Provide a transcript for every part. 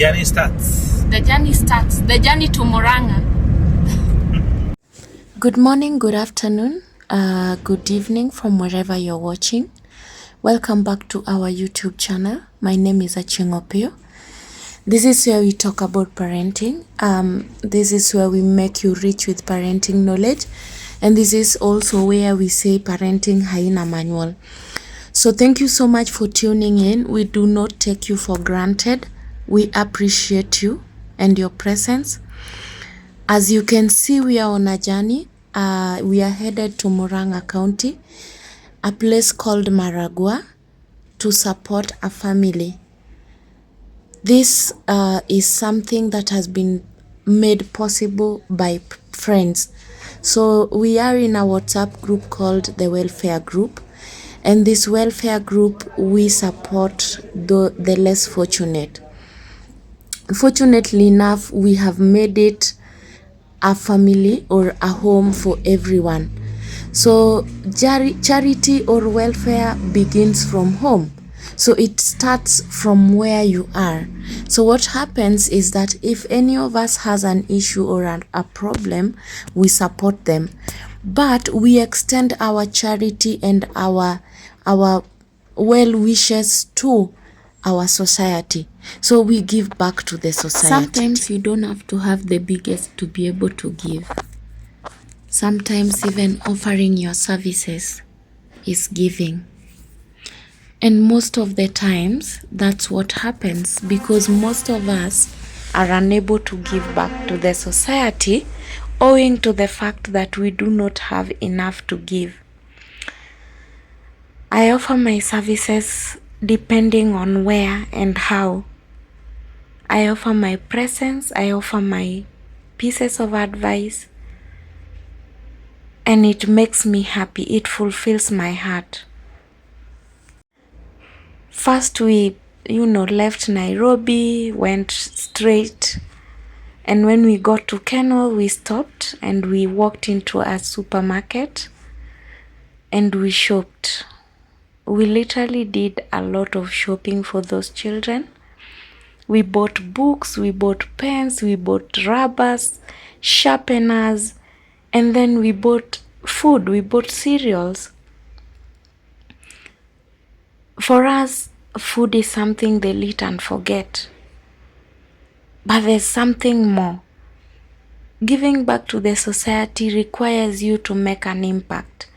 journey starts. The journey starts. The journey to Murang'a. Good morning, good afternoon, good evening from wherever you're watching. Welcome back to our YouTube channel. My name is Achieng' Opiyo. This is where we talk about parenting. This is where we make you rich with parenting knowledge. And this is also where we say parenting haina manual. So thank you so much for tuning in. We do not take you for granted. We appreciate you and your presence. As you can see, we are on a journey. We are headed to Murang'a County, a place called Maragua, to support a family. This is something that has been made possible by friends. So we are in a WhatsApp group called the Welfare Group. And this welfare group, we support the less fortunate. Fortunately enough, we have made it a family or a home for everyone. So charity or welfare begins from home. So it starts from where you are. So what happens is that if any of us has an issue or a problem, we support them. But we extend our charity and our well wishes to our society. So we give back to the society. Sometimes you don't have to have the biggest to be able to give. Sometimes even offering your services is giving. And most of the times that's what happens, because most of us are unable to give back to the society owing to the fact that we do not have enough to give. I offer my services depending on where and how. I offer my presence, I offer my pieces of advice, and it makes me happy. It fulfills my heart. First we, left Nairobi, went straight, and when we got to Kenol, we stopped and we walked into a supermarket and we shopped. We literally did a lot of shopping for those children. We bought books, we bought pens, we bought rubbers, sharpeners, and then we bought food, we bought cereals. For us, food is something they eat and forget. But there's something more. Giving back to the society requires you to make an impact.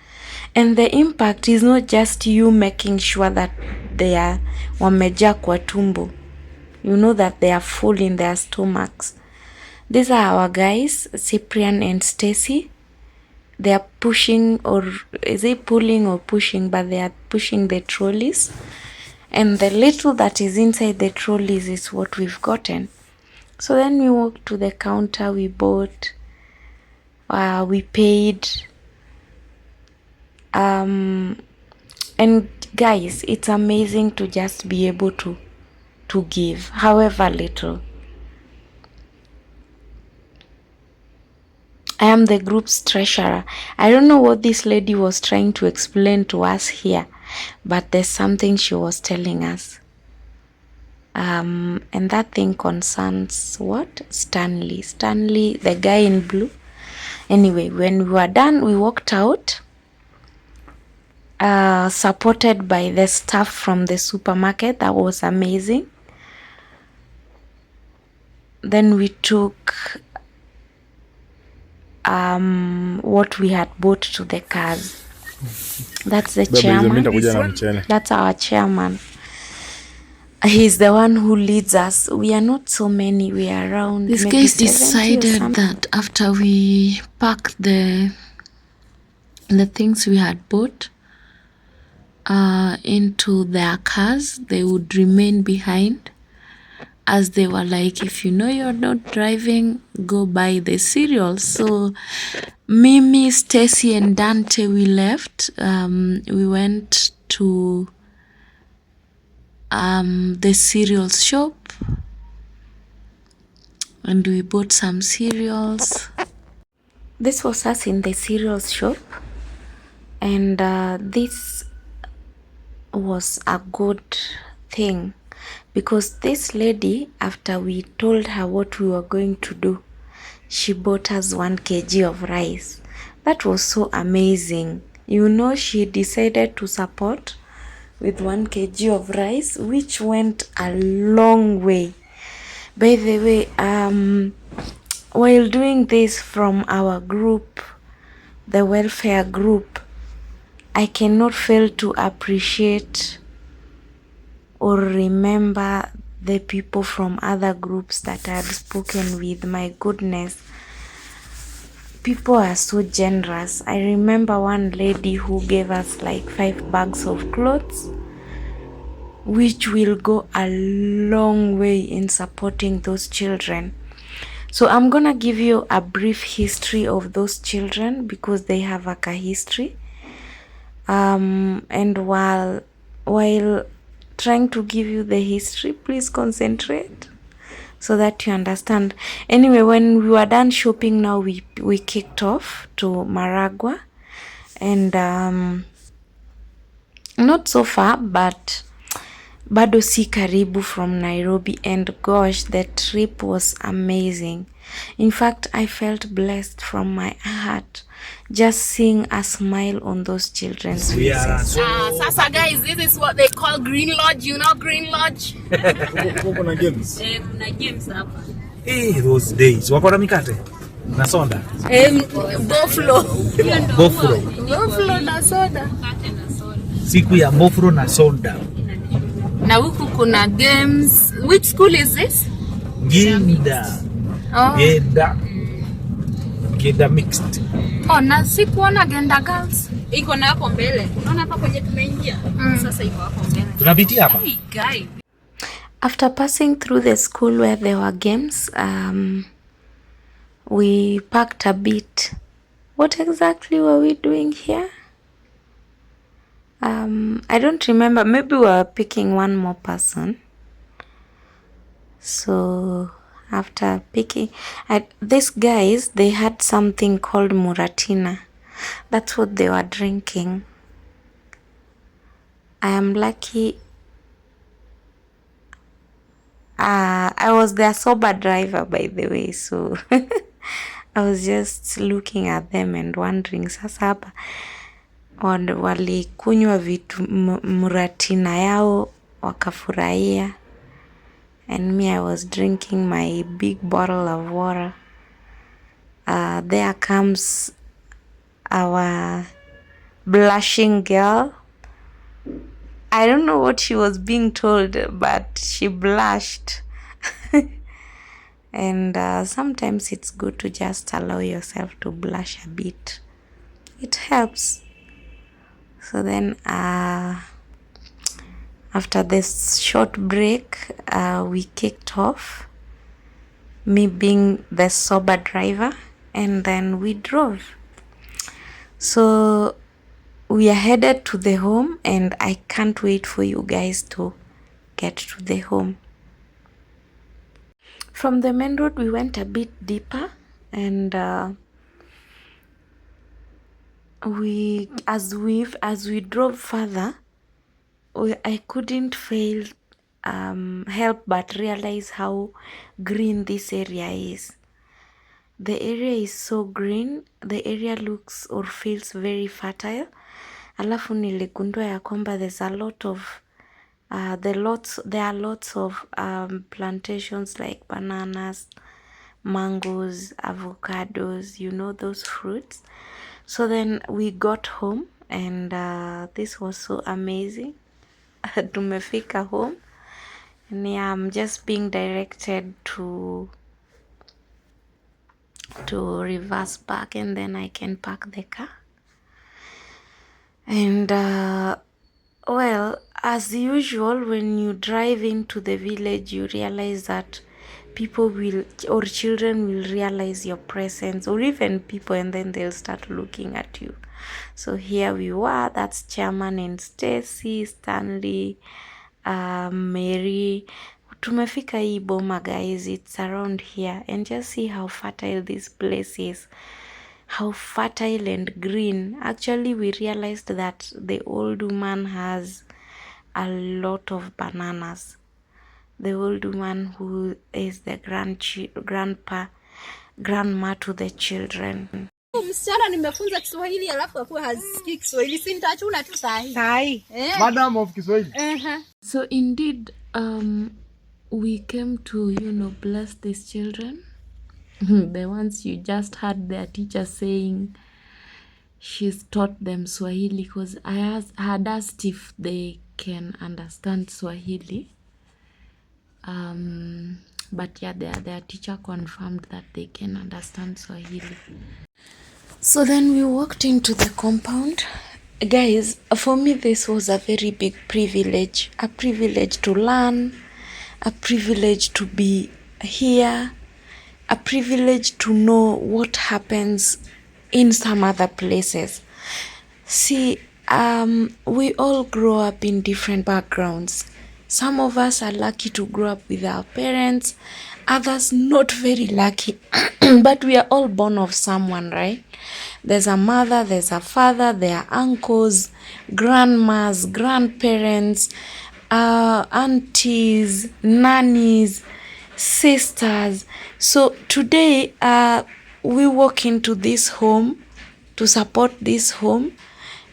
And the impact is not just you making sure that they are wamejaa kwa tumbo. You know that they are full in their stomachs. These are our guys, Cyprian and Stacy. They are pushing, or is it pulling or pushing, but they are pushing the trolleys. And the little that is inside the trolleys is what we've gotten. So then we walked to the counter, we bought, we paid. And guys, it's amazing to just be able to give, however little. I am the group's treasurer. I don't know what this lady was trying to explain to us here, but there's something she was telling us. And that thing concerns what? Stanley, the guy in blue. Anyway, when we were done, we walked out, supported by the staff from the supermarket. That was amazing. Then we took what we had bought to the cars. That's the chairman. That's our chairman. He's the one who leads us. We are not so many. We are around. These guys decided that after we packed the things we had bought into their cars, they would remain behind, as they were like, if you know you're not driving, go buy the cereals. So Mimi, Stacy and Dante, we left. We went to the cereals shop and we bought some cereals. This was us in the cereals shop, and this was a good thing. because this lady, after we told her what we were going to do, she bought us 1 kg of rice. That was so amazing. You know, she decided to support with 1 kg of rice, which went a long way. By the way, while doing this from our group, the welfare group, I cannot fail to appreciate or remember the people from other groups that I had spoken with. My goodness, people are so generous. I remember one lady who gave us like 5 bags of clothes, which will go a long way in supporting those children. So I'm gonna give you a brief history of those children because they have a history. And while trying to give you the history, please concentrate so that you understand. Anyway, when we were done shopping, now we kicked off to Maragua, and not so far, but bado si karibu from Nairobi, and gosh, the trip was amazing. In fact, I felt blessed from my heart just seeing a smile on those children's faces. Sasa guys, this is what they call Green Lodge. You know Green Lodge? Kuna games. Kuna games hapa. Those days. Wako na mikate na soda. Boflo. Boflo. Boflo na soda. Siku ya boflo na soda. Na huku kuna games. Which school is this? Gilda. Oh. Gilda mixed. Oh, na sikuona Genda Girls. Iko na hapo mbele. Unaona hapa kwenye tumeingia? Sasa iko hapo mbele. Tunapitia hapa. Hey, guy. After passing through the school where there were games, we parked a bit. What exactly were we doing here? I don't remember. Maybe we were picking one more person. So after picking, these guys, they had something called Muratina. That's what they were drinking. I am lucky. I was their sober driver, by the way, so I was just looking at them and wondering, sasa hapa walikunywa vitu Muratina yao wakafurahia, and me, I was drinking my big bottle of water. There comes our blushing girl. I don't know what she was being told, but she blushed. And sometimes it's good to just allow yourself to blush a bit. It helps. So then after this short break, we kicked off, me being the sober driver, and then we drove. So we are headed to the home, and I can't wait for you guys to get to the home. From the main road, we went a bit deeper, and as we drove further, I couldn't fail help but realize how green this area is. The area is so green. The area looks or feels very fertile. Alafu niligundua ya kwamba there's a lot of there are lots of plantations like bananas, mangoes, avocados, you know, those fruits. So then we got home, and this was so amazing. Tumefika home, and yeah, I'm just being directed to reverse back, and then I can park the car. And well, as usual, when you drive into the village, you realize that people will, or children will realize your presence, or even people, and then they'll start looking at you. So here we were. That's Chairman and Stacy, Stanley, Mary. Tumefika hii boma, guys. It's around here, and just see how fertile this place is. How fertile and green. Actually, we realized that the old woman has a lot of bananas. the old woman who is the grandma to the children. Msichana nimefunza Kiswahili alafu akuwe hasikii Kiswahili, si nitachuna tu sahi. Madam of Kiswahili. So indeed, we came to, bless these children. The ones you just heard their teacher saying she's taught them Swahili, because I had asked if they can understand Swahili. But yeah, their teacher confirmed that they can understand Swahili. So then we walked into the compound. Guys, for me this was a very big privilege. A privilege to learn, a privilege to be here, a privilege to know what happens in some other places. See, we all grow up in different backgrounds. Some of us are lucky to grow up with our parents, others not very lucky. But we are all born of someone, right? There's a mother, there's a father, there are uncles, grandmas, grandparents, aunties, nannies, sisters. So today we walk into this home to support this home.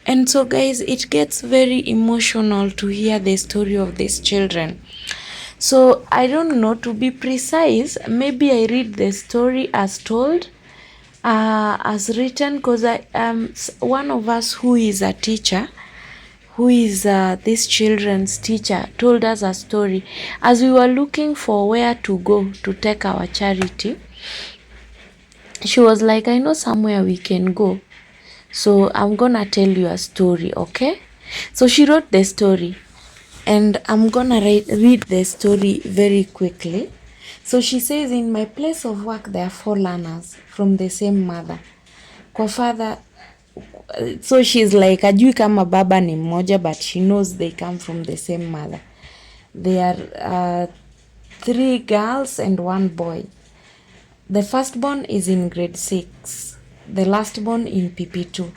And so guys, it gets very emotional to hear the story of these children. So I don't know, to be precise, maybe I read the story as told, as written, because one of us who is a teacher, who is this children's teacher, told us a story as we were looking for where to go to take our charity. She was like, I know somewhere we can go, so I'm gonna tell you a story, okay? So she wrote the story, and I'm gonna read the story very quickly. So she says, in my place of work there are 4 learners from the same mother. Kwa father, so she's like, ajui kama baba ni mmoja, but she knows they come from the same mother. They are 3 girls and 1 boy. The firstborn is in grade 6. The lastborn in PP2.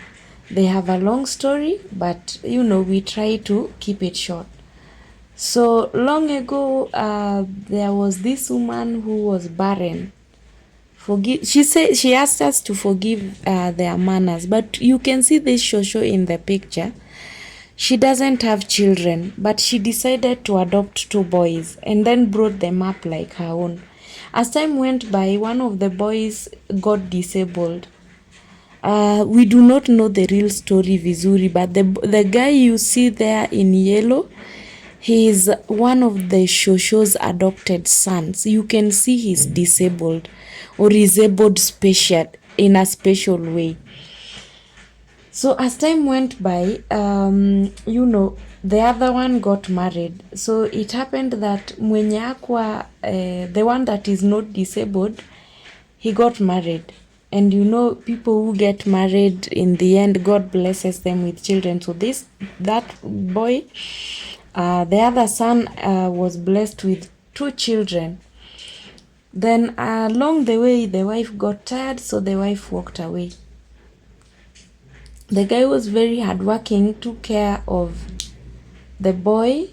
They have a long story, but we try to keep it short. So long ago, there was this woman who was barren. She asked us to forgive their manners, but you can see this shosho in the picture. She doesn't have children, but she decided to adopt 2 boys and then brought them up like her own. As time went by, one of the boys got disabled. We do not know the real story vizuri, but the guy you see there in yellow, he is one of the shosho's adopted sons. You can see he's disabled, or is able special in a special way. So as time went by, the other one got married. So it happened that mwenye akwa, the one that is not disabled, he got married. And people who get married, in the end, God blesses them with children. So that boy, the other son, was blessed with 2 children. Then along the way, the wife got tired, so the wife walked away. The guy was very hardworking, took care of the boy,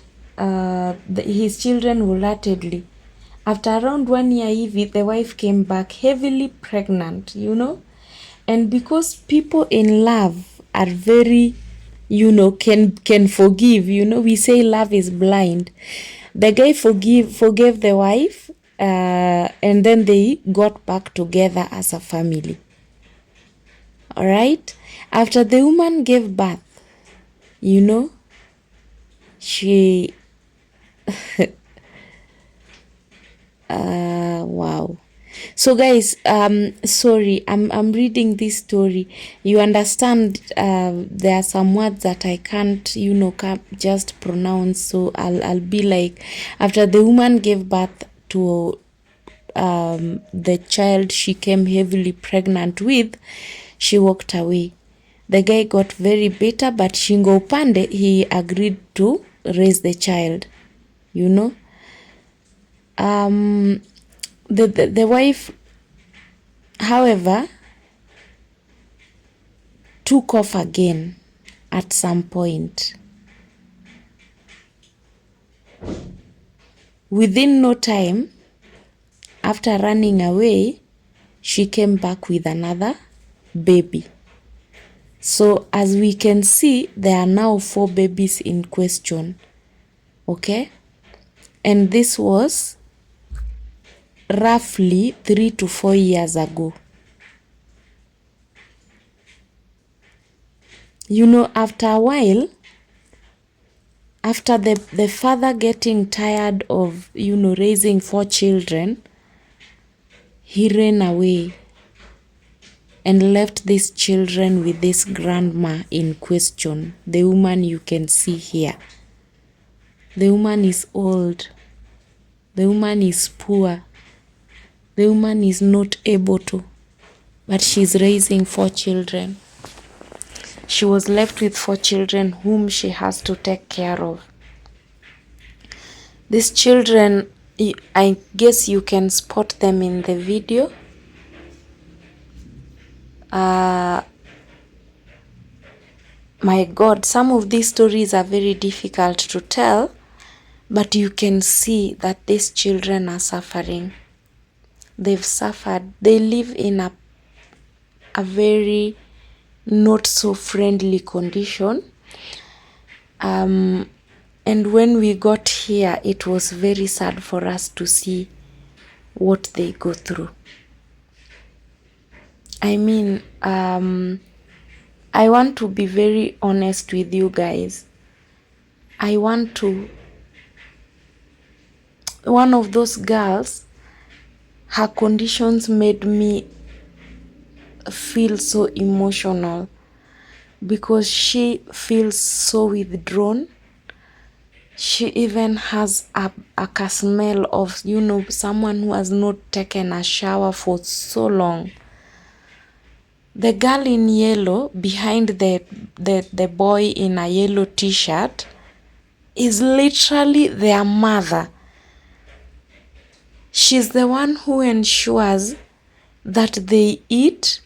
his children wholeheartedly. After around 1 year hivi, the wife came back heavily pregnant, and because people in love are very, can forgive, we say love is blind. The guy forgave the wife, and then they got back together as a family. All right. After the woman gave birth, she wow. So guys, sorry, I'm reading this story. You understand, there are some words that I can't, can't just pronounce. So I'll be like, after the woman gave birth to the child she came heavily pregnant with, she walked away. The guy got very bitter, but shingo upande, he agreed to raise the child, The wife, however, took off again at some point. Within no time, after running away, she came back with another baby. So as we can see, there are now 4 babies in question. Okay? And this was roughly 3 to 4 years ago. You know, after a while, after the father getting tired of, you know, raising 4 children, he ran away and left these children with this grandma in question, the woman you can see here. The woman is old. The woman is poor. The woman is not able to, but she's raising 4 children. She was left with 4 children whom she has to take care of. These children, I guess you can spot them in the video. My God, some of these stories are very difficult to tell, but you can see that these children are suffering. They've suffered. They live in a very not so friendly condition. And when we got here, it was very sad for us to see what they go through. I mean, I want to be very honest with you guys. One of those girls, her conditions made me feel so emotional because she feels so withdrawn. She even has a smell of, you know, someone who has not taken a shower for so long. The girl in yellow behind the boy in a yellow t-shirt is literally their mother. She's the one who ensures that they eat.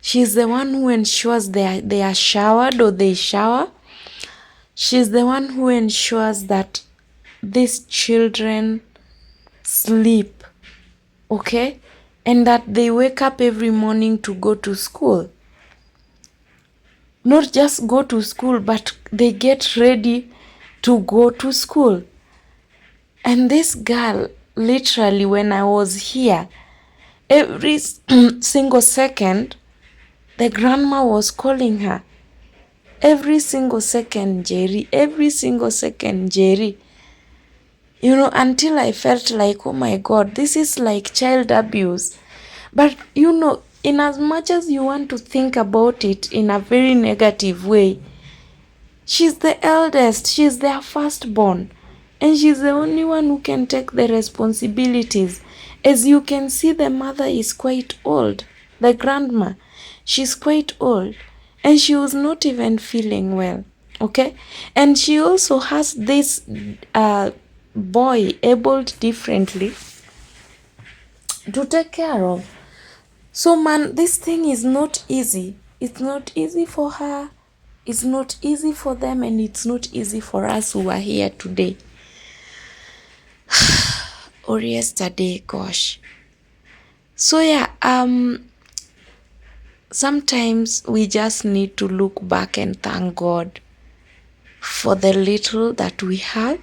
She's the one who ensures they are showered or they shower. She's the one who ensures that these children sleep, okay? And that they wake up every morning to go to school. Not just go to school, but they get ready to go to school. And this girl, literally, when I was here, every single second, the grandma was calling her. Every single second, Jerry. Every single second, Jerry. You know, until I felt like, oh my God, this is like child abuse. But, you know, in as much as you want to think about it in a very negative way, she's the eldest. She's their firstborn. And she's the only one who can take the responsibilities. As you can see, the mother is quite old. The grandma, she's quite old. And she was not even feeling well, okay? And she also has this boy abled differently to take care of. So man, this thing is not easy. It's not easy for her. It's not easy for them, and it's not easy for us who are here today. Or yesterday, gosh. So yeah, sometimes we just need to look back and thank God for the little that we have.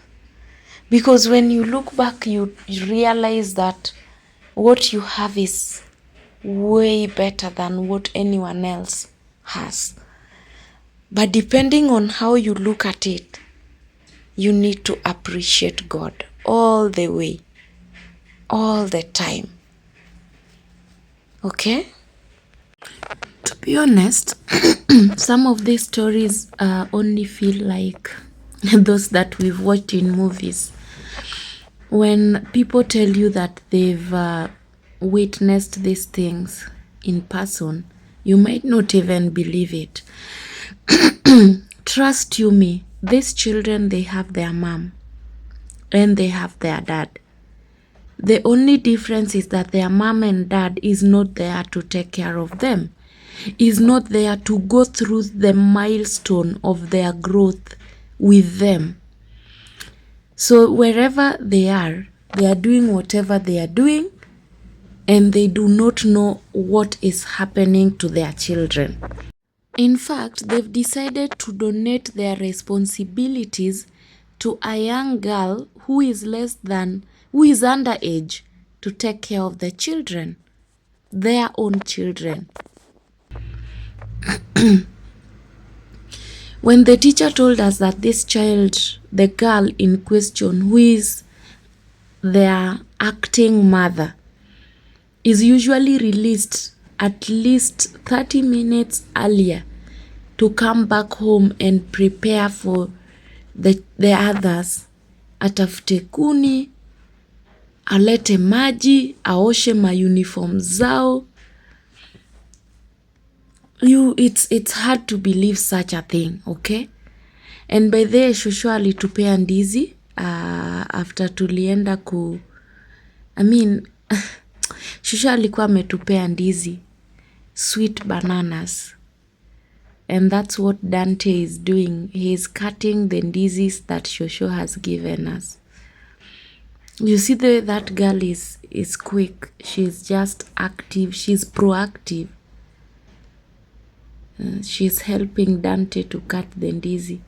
Because when you look back, you realize that what you have is way better than what anyone else has. But depending on how you look at it, you need to appreciate God all the way, all the time. Okay? To be honest, some of these stories only feel like those that we've watched in movies. When people tell you that they've witnessed these things in person, you might not even believe it. Trust you me, these children, they have their mom and they have their dad. The only difference is that their mom and dad is not there to take care of them, is not there to go through the milestone of their growth with them. So wherever they are doing whatever they are doing, and they do not know what is happening to their children. In fact, they've decided to donate their responsibilities to a young girl who is underage, to take care of the children, their own children. When the teacher told us that this child, the girl in question, who is their acting mother, is usually released at least 30 minutes earlier to come back home and prepare for the others, atafute kuni, alete maji, aoshe mauniform zao. It's hard to believe such a thing, okay? And by the way, shosho alitupea ndizi after tulienda shosho alikuwa ametupea ndizi, sweet bananas. And that's what Dante is doing. He is cutting the ndizis that shosho has given us. You see that girl is quick. She's just active. She's proactive. She's helping Dante to cut the ndizi.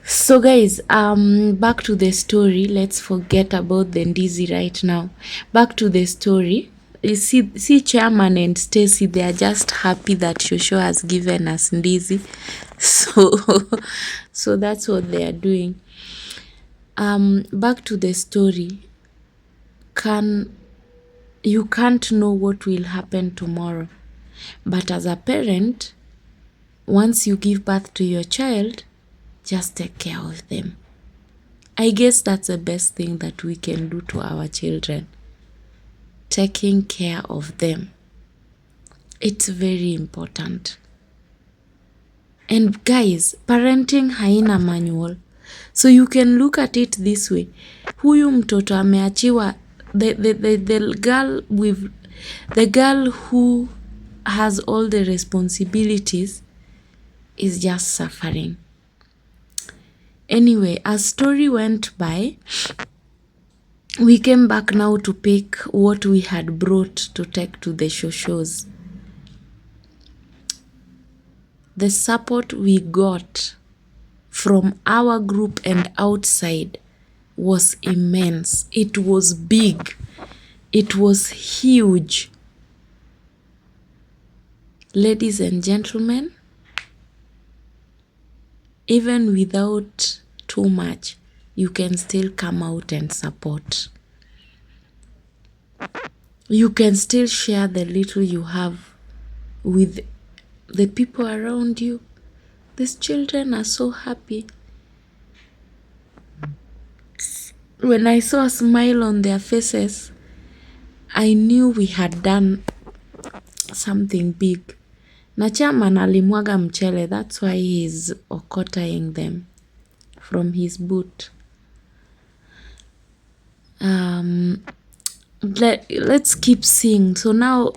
So guys, back to the story. Let's forget about the ndizi right now. Back to the story. You see Chairman and Stacy, they are just happy that shosho has given us ndizi. So that's what they are doing. Back to the story. You can't know what will happen tomorrow. But as a parent, once you give birth to your child, just take care of them. I guess that's the best thing that we can do to our children. Taking care of them. It's very important. And guys, parenting haina manual. So you can look at it this way. Huyu mtoto ameachiwa, the girl who has all the responsibilities is just suffering. Anyway, as story went by, we came back now to pick what we had brought to take to the shoshos. The support we got from our group and outside was immense. It was big. It was huge. Ladies and gentlemen, even without too much, you can still come out and support. You can still share the little you have with the people around you. These children are so happy. When I saw a smile on their faces, I knew we had done something big. Na Chairman alimwaga mchele, that's why he's okotaing them from his boot. Let's keep seeing. So now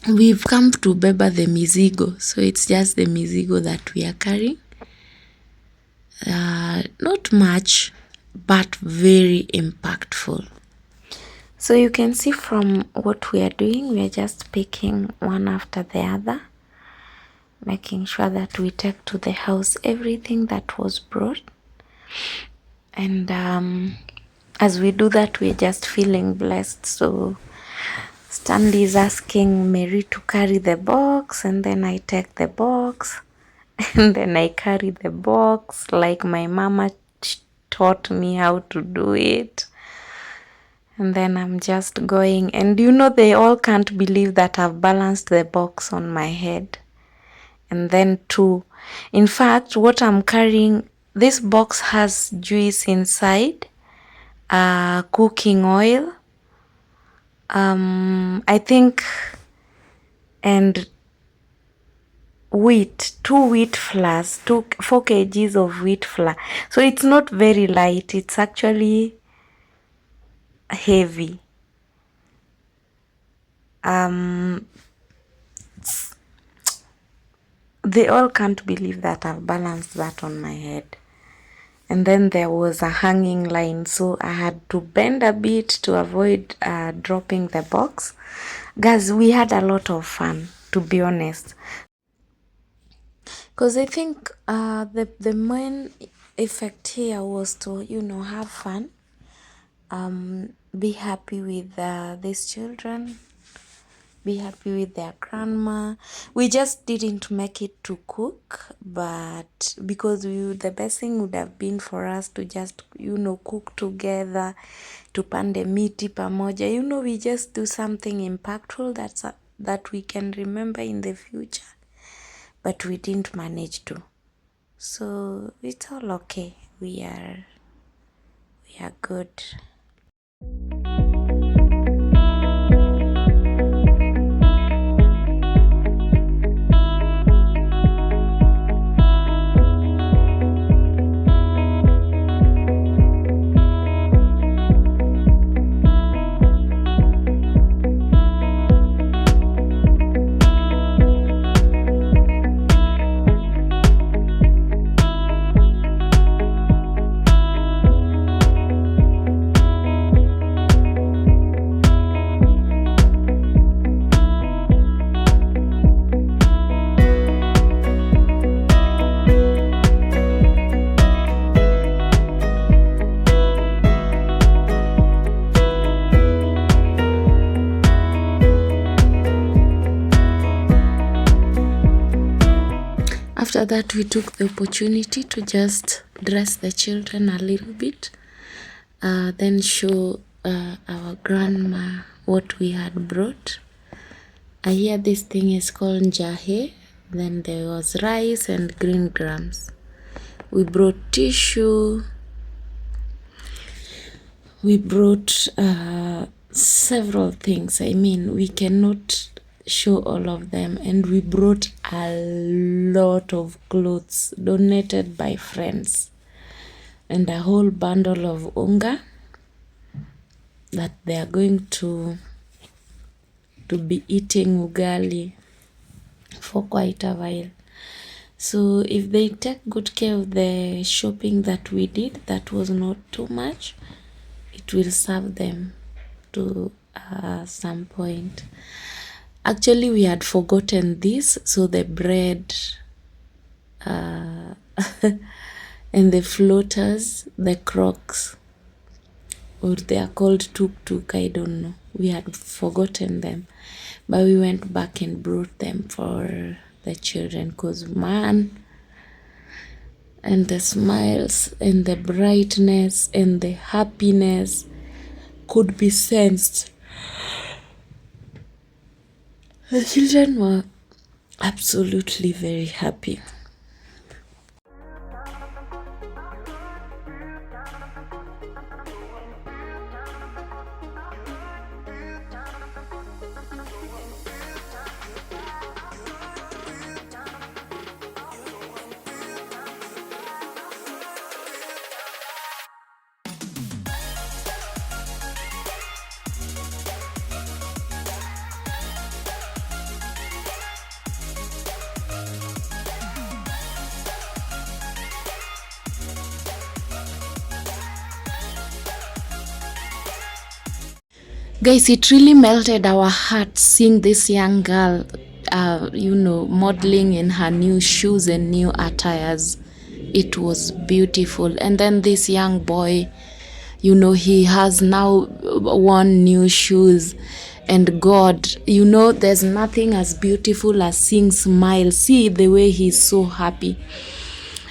we've come to beba the mizigo. So it's just the mizigo that we are carrying. Not much, but very impactful. So you can see from what we are doing, we are just picking one after the other, making sure that we take to the house everything that was brought. And as we do that, we're just feeling blessed. So Stanley is asking Mary to carry the box, and then I take the box, and then I carry the box like my mama taught me how to do it. And then I'm just going, and they all can't believe that I've balanced the box on my head. And then in fact, what I'm carrying, this box has juice inside, cooking oil, I think, and wheat, 2 wheat flours, 4 kgs of wheat flour. So it's not very light, it's actually heavy. they all can't believe that I've balanced that on my head. And then there was a hanging line, so I had to bend a bit to avoid dropping the box. Guys, we had a lot of fun, to be honest. Because I think the main effect here was to, you know, have fun. Be happy with these children. Be happy with their grandma. We just didn't make it to cook, but because the best thing would have been for us to just, you know, cook together, tupande miti pamoja, you know, we just do something impactful that we can remember in the future, but we didn't manage to. So it's all okay. We are good. After that, we took the opportunity to just dress the children a little bit, then show our grandma what we had brought. I hear this thing is called njahe. Then there was rice and green grams. We brought tissue. We brought several things. I mean, we cannot show all of them, and we brought a lot of clothes donated by friends and a whole bundle of unga that they are going to be eating ugali for quite a while. So if they take good care of the shopping that we did, that was not too much, it will serve them to some point. Actually, we had forgotten this, so the bread and the floaters, the crocs, or they are called tuk-tuk, I don't know. We had forgotten them, but we went back and brought them for the children, because man, and the smiles and the brightness and the happiness could be sensed. The children were absolutely very happy. Guys, it really melted our hearts seeing this young girl, modeling in her new shoes and new attires. It was beautiful. And then this young boy, he has now worn new shoes. And God, there's nothing as beautiful as seeing smiles. See the way he's so happy.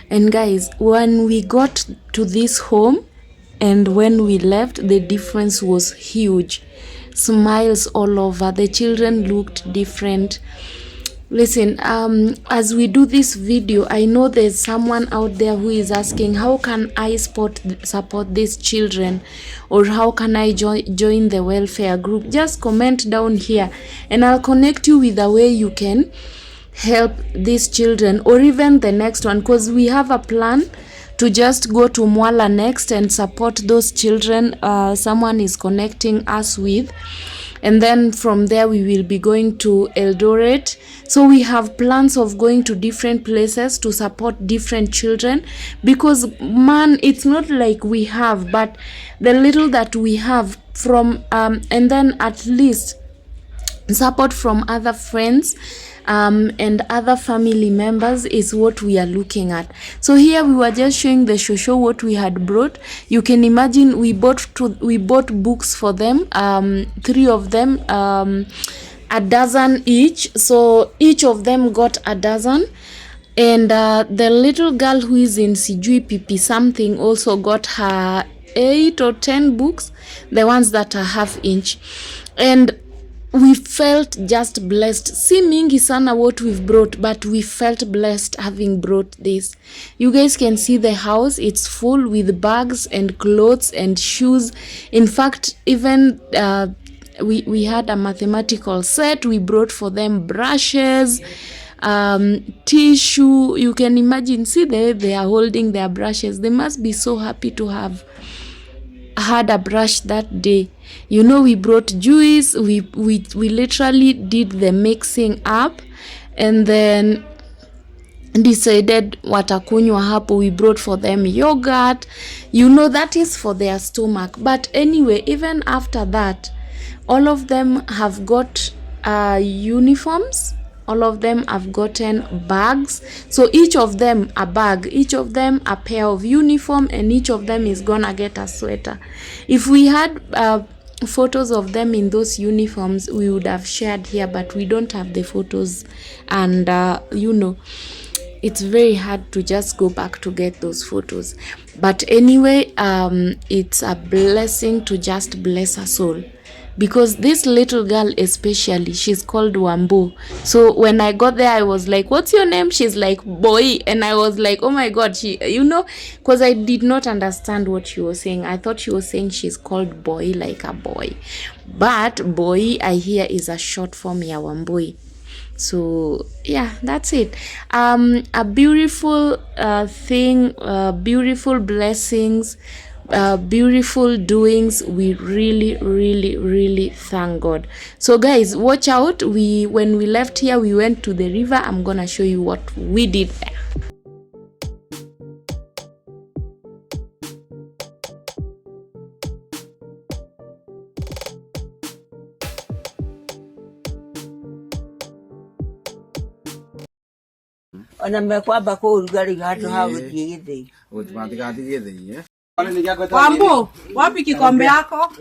And guys, when we got to this home and when we left, the difference was huge. Smiles all over. The children looked different. Listen, as we do this video, I know there's someone out there who is asking, how can I support these children, or how can I join the welfare group? Just comment down here and I'll connect you with the way you can help these children, or even the next one, because we have a plan to just go to Mwala next and support those children. Someone is connecting us with and then from there we will be going to Eldoret. So we have plans of going to different places to support different children, because man, it's not like we have, but the little that we have from and then at least support from other friends and other family members is what we are looking at. So here we were just showing the shosho what we had brought. You can imagine we bought books for them, 3 of them, a dozen each. So each of them got a dozen. And the little girl who is in Sijui Pipi something also got her 8 or 10 books, the ones that are half inch. And we felt just blessed. Si mingi sana what we've brought, but we felt blessed having brought this. You guys can see the house, it's full with bags and clothes and shoes. In fact, even we had a mathematical set. We brought for them brushes, tissue. You can imagine, see the way they are holding their brushes. They must be so happy to have had a brush that day. You know, we brought juice. We literally did the mixing up and then decided watakunywa hapo. We brought for them yogurt, you know, that is for their stomach. But anyway, even after that, all of them have got uniforms. All of them have gotten bags. So each of them a bag, each of them a pair of uniform, and each of them is gonna get a sweater. If we had photos of them in those uniforms, we would have shared here, but we don't have the photos. And you know, it's very hard to just go back to get those photos. But anyway, it's a blessing to just bless her soul, because this little girl especially, she's called Wambo. So when I got there, I was like, what's your name? She's like, Boy. And I was like, oh my God, she, you know, because I did not understand what she was saying. I thought she was saying she's called Boy, like a boy. But Boy, I hear, is a short form ya Wamboi. So yeah, that's it. A beautiful thing, beautiful blessings, beautiful doings. We really thank God. So guys, watch out. When we left here, we went to the river. I'm gonna show you what we did there. Ona mekwamba kå rugari handå ha gå thiä gä thä Wambu, wapi kikombe yako?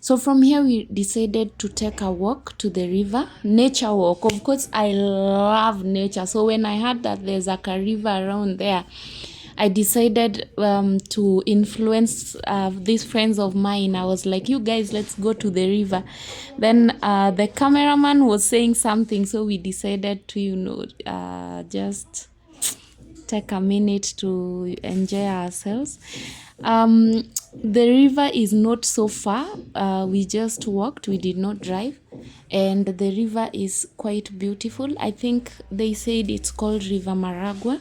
So from here we decided to take a walk to the river, nature walk. Of course, I love nature. So when I heard that there's like a river around there, I decided to influence these friends of mine. I was like, you guys, let's go to the river. Then the cameraman was saying something, so we decided to, you know, just take a minute to enjoy ourselves. The river is not so far. We just walked, we did not drive, and the river is quite beautiful. I think they said it's called River Maragua.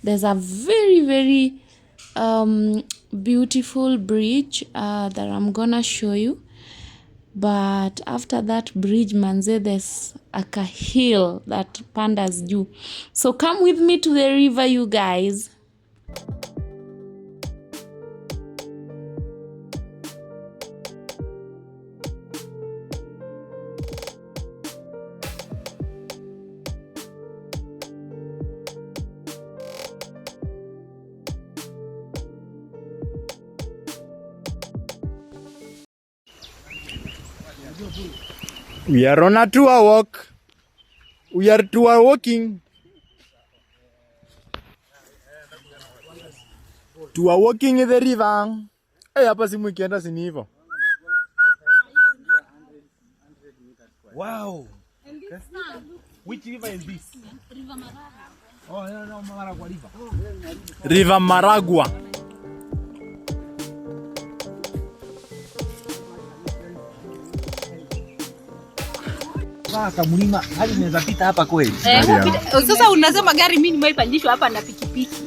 There's a very beautiful bridge that I'm gonna show you. But after that bridge, manze, there's like a hill that pandas juu. So come with me to the river, you guys. We are on a tour walk. We are tour walking. Tour walking in the river. Hey, hapa simu ikienda si ni hivyo. Wow. Which river is this? River Maraga. Oh, no, Maragua River. River Maragua. Mlima hadi unaweza pita hapa kweli. Sasa unasema gari mimi nimeipandishwa hapa na pikipiki.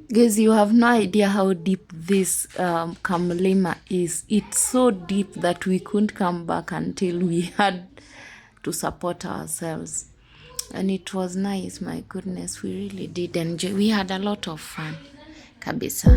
Guys, you have no idea how deep this Kamlima is. It's so deep that we couldn't come back until we had to support ourselves. And it was nice, my goodness. We really did enjoy. We had a lot of fun. Kabisa.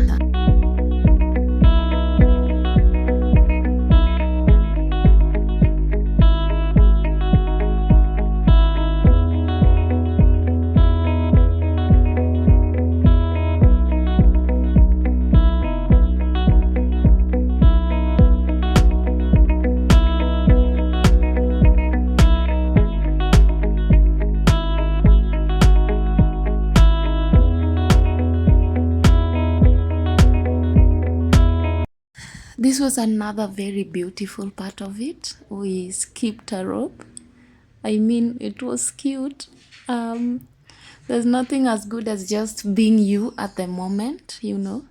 This was another very beautiful part of it. We skipped a rope. I mean, it was cute. There's nothing as good as just being you at the moment, you know.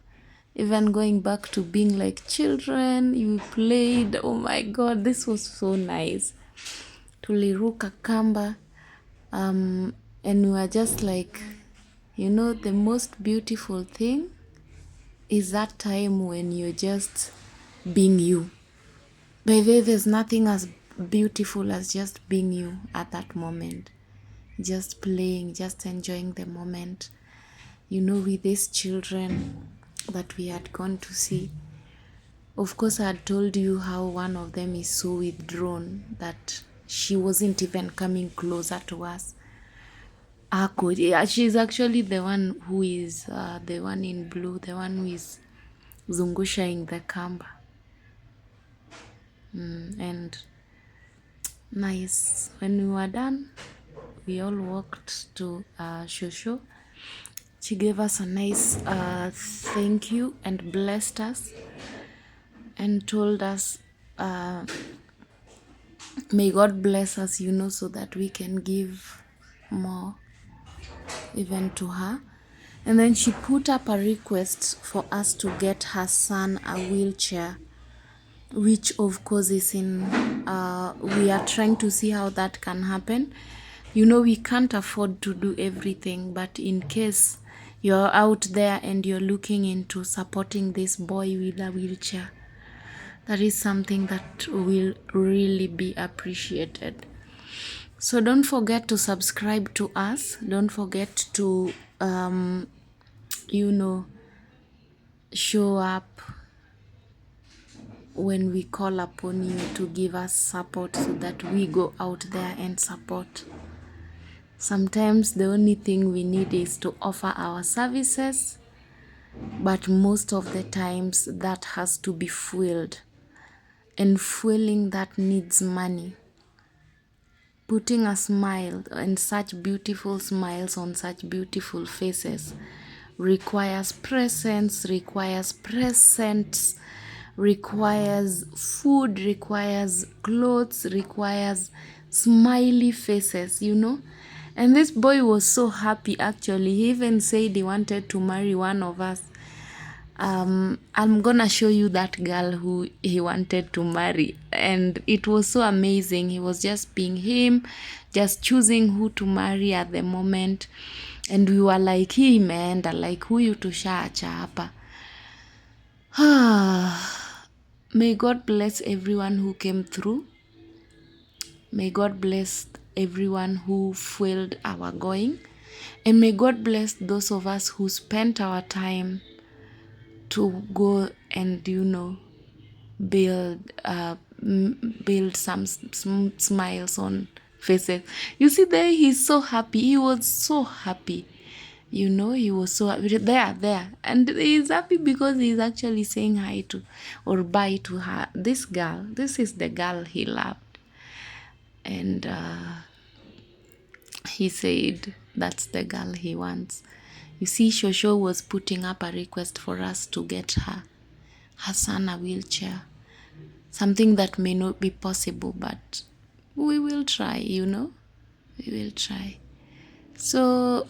Even going back to being like children, you played. Oh my God, this was so nice. Tuliruka kamba. And we were just like, you know, the most beautiful thing is that time when you're just being you. By the way, there's nothing as beautiful as just being you at that moment. Just playing, just enjoying the moment. You know, with these children that we had gone to see. Of course, I had told you how one of them is so withdrawn that she wasn't even coming closer to us. She's actually the one who is the one in blue, the one who is zungushaing the kamba. And nice. When we were done, we all walked to Shosho. She gave us a nice thank you and blessed us and told us may God bless us, you know, so that we can give more even to her. And then she put up a request for us to get her son a wheelchair, which of course is in we are trying to see how that can happen. You know, we can't afford to do everything, but in case you're out there and you're looking into supporting this boy with a wheelchair, that is something that will really be appreciated. So don't forget to subscribe to us. Don't forget to you know, show up when we call upon you to give us support so that we go out there and support. Sometimes the only thing we need is to offer our services, but most of the times that has to be fueled, and fueling that needs money. Putting a smile and such beautiful smiles on such beautiful faces requires presence, requires presents, requires food, requires clothes, requires smiley faces, you know. And this boy was so happy actually. He even said he wanted to marry one of us. I'm gonna show you that girl who he wanted to marry, and it was so amazing. He was just being him, just choosing who to marry at the moment, and we were like, he imeenda, like huyu tushaacha hapa. May God bless everyone who came through. May God bless everyone who fueled our going, and may God bless those of us who spent our time to go and, you know, build some smiles on faces. You see there, he's so happy. He was so happy. You know, he was so happy. There. And he's happy because he's actually saying hi to or bye to her. This girl. This is the girl he loved. And he said that's the girl he wants. You see, Shosho was putting up a request for us to get her son a wheelchair. Something that may not be possible, but we will try, you know. We will try. So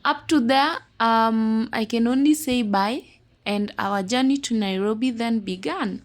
up to there, I can only say bye, and our journey to Nairobi then began.